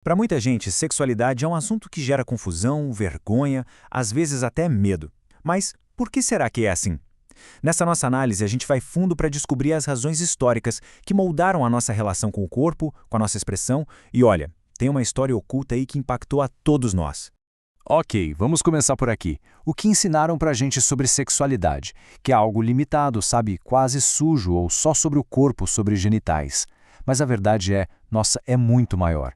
Para muita gente, sexualidade é um assunto que gera confusão, vergonha, às vezes até medo. Mas por que será que é assim? Nessa nossa análise, a gente vai fundo para descobrir as razões históricas que moldaram a nossa relação com o corpo, com a nossa expressão, e olha, tem uma história oculta aí que impactou a todos nós. Ok, vamos começar por aqui. O que ensinaram pra gente sobre sexualidade? Que é algo limitado, sabe, quase sujo ou só sobre o corpo, sobre genitais. Mas a verdade é, nossa, é muito maior.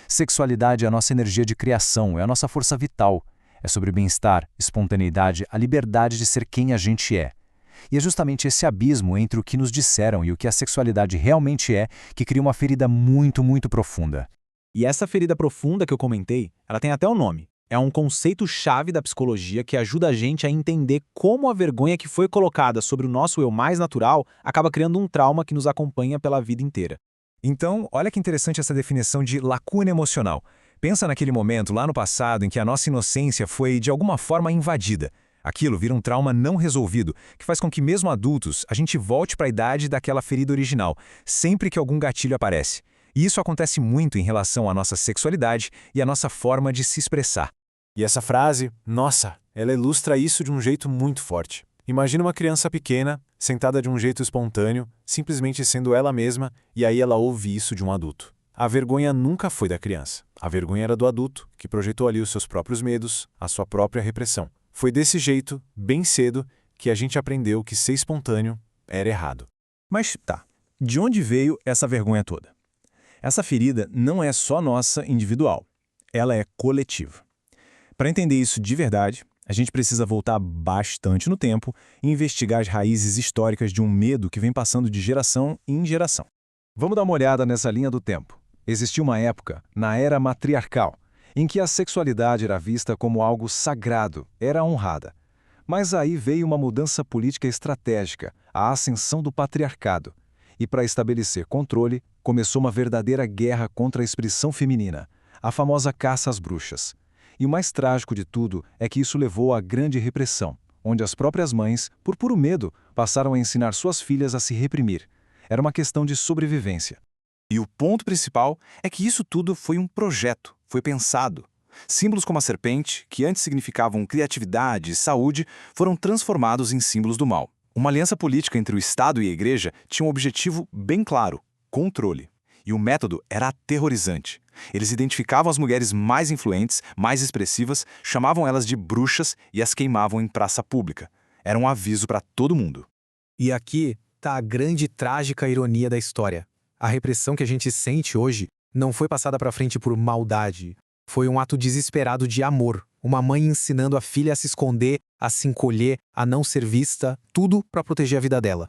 Sexualidade é a nossa energia de criação, é a nossa força vital. É sobre bem-estar, espontaneidade, a liberdade de ser quem a gente é. E é justamente esse abismo entre o que nos disseram e o que a sexualidade realmente é que cria uma ferida muito, muito profunda. E essa ferida profunda que eu comentei, ela tem até um nome. É um conceito-chave da psicologia que ajuda a gente a entender como a vergonha que foi colocada sobre o nosso eu mais natural acaba criando um trauma que nos acompanha pela vida inteira. Então, olha que interessante essa definição de lacuna emocional. Pensa naquele momento lá no passado em que a nossa inocência foi, de alguma forma, invadida. Aquilo vira um trauma não resolvido, que faz com que, mesmo adultos, a gente volte para a idade daquela ferida original, sempre que algum gatilho aparece. E isso acontece muito em relação à nossa sexualidade e à nossa forma de se expressar. E essa frase, nossa, ela ilustra isso de um jeito muito forte. Imagina uma criança pequena, sentada de um jeito espontâneo, simplesmente sendo ela mesma, e aí ela ouve isso de um adulto. A vergonha nunca foi da criança. A vergonha era do adulto, que projetou ali os seus próprios medos, a sua própria repressão. Foi desse jeito, bem cedo, que a gente aprendeu que ser espontâneo era errado. Mas tá, de onde veio essa vergonha toda? Essa ferida não é só nossa individual, ela é coletiva. Para entender isso de verdade, a gente precisa voltar bastante no tempo e investigar as raízes históricas de um medo que vem passando de geração em geração. Vamos dar uma olhada nessa linha do tempo. Existiu uma época, na era matriarcal, em que a sexualidade era vista como algo sagrado, era honrada. Mas aí veio uma mudança política estratégica, a ascensão do patriarcado. E para estabelecer controle, começou uma verdadeira guerra contra a expressão feminina, a famosa caça às bruxas. E o mais trágico de tudo é que isso levou à grande repressão, onde as próprias mães, por puro medo, passaram a ensinar suas filhas a se reprimir. Era uma questão de sobrevivência. E o ponto principal é que isso tudo foi um projeto, foi pensado. Símbolos como a serpente, que antes significavam criatividade e saúde, foram transformados em símbolos do mal. Uma aliança política entre o Estado e a Igreja tinha um objetivo bem claro: controle. E o método era aterrorizante. Eles identificavam as mulheres mais influentes, mais expressivas, chamavam elas de bruxas e as queimavam em praça pública. Era um aviso para todo mundo. E aqui está a grande e trágica ironia da história. A repressão que a gente sente hoje não foi passada para frente por maldade. Foi um ato desesperado de amor. Uma mãe ensinando a filha a se esconder, a se encolher, a não ser vista, tudo para proteger a vida dela.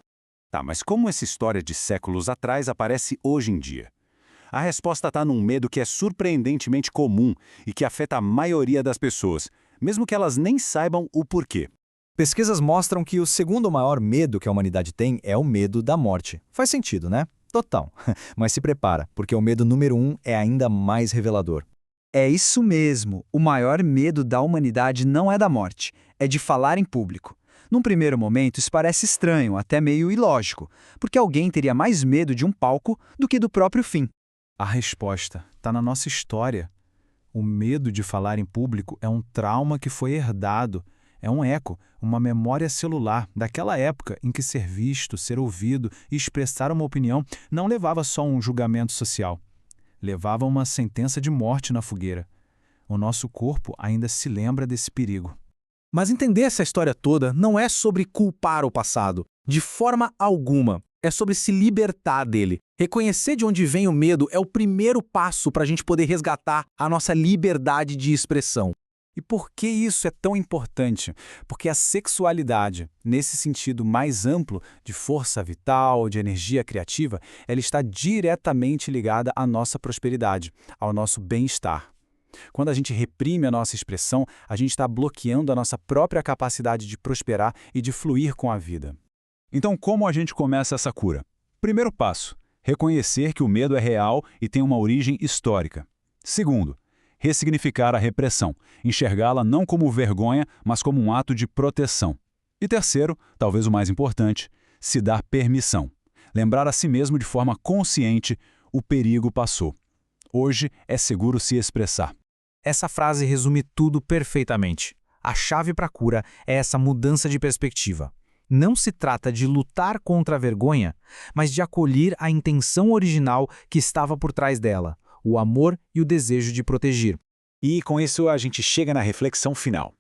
Tá, mas como essa história de séculos atrás aparece hoje em dia? A resposta está num medo que é surpreendentemente comum e que afeta a maioria das pessoas, mesmo que elas nem saibam o porquê. Pesquisas mostram que o segundo maior medo que a humanidade tem é o medo da morte. Faz sentido, né? Total. Mas se prepara, porque o medo número 1 é ainda mais revelador. É isso mesmo. O maior medo da humanidade não é da morte, é de falar em público. Num primeiro momento, isso parece estranho, até meio ilógico, porque alguém teria mais medo de um palco do que do próprio fim. A resposta está na nossa história. O medo de falar em público é um trauma que foi herdado. É um eco, uma memória celular daquela época em que ser visto, ser ouvido e expressar uma opinião não levava só um julgamento social. Levava uma sentença de morte na fogueira. O nosso corpo ainda se lembra desse perigo. Mas entender essa história toda não é sobre culpar o passado, de forma alguma. É sobre se libertar dele. Reconhecer de onde vem o medo é o primeiro passo para a gente poder resgatar a nossa liberdade de expressão. E por que isso é tão importante? Porque a sexualidade, nesse sentido mais amplo de força vital, de energia criativa, ela está diretamente ligada à nossa prosperidade, ao nosso bem-estar. Quando a gente reprime a nossa expressão, a gente está bloqueando a nossa própria capacidade de prosperar e de fluir com a vida. Então, como a gente começa essa cura? Primeiro passo: reconhecer que o medo é real e tem uma origem histórica. Segundo, ressignificar a repressão, enxergá-la não como vergonha, mas como um ato de proteção. E terceiro, talvez o mais importante, se dar permissão. Lembrar a si mesmo de forma consciente: o perigo passou. Hoje é seguro se expressar. Essa frase resume tudo perfeitamente. A chave para a cura é essa mudança de perspectiva. Não se trata de lutar contra a vergonha, mas de acolher a intenção original que estava por trás dela, o amor e o desejo de proteger. E com isso a gente chega na reflexão final.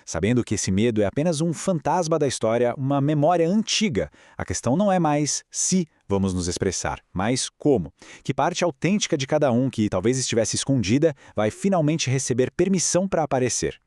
Sabendo que esse medo é apenas um fantasma da história, uma memória antiga, a questão não é mais se vamos nos expressar, mas como. Que parte autêntica de cada um que talvez estivesse escondida vai finalmente receber permissão para aparecer.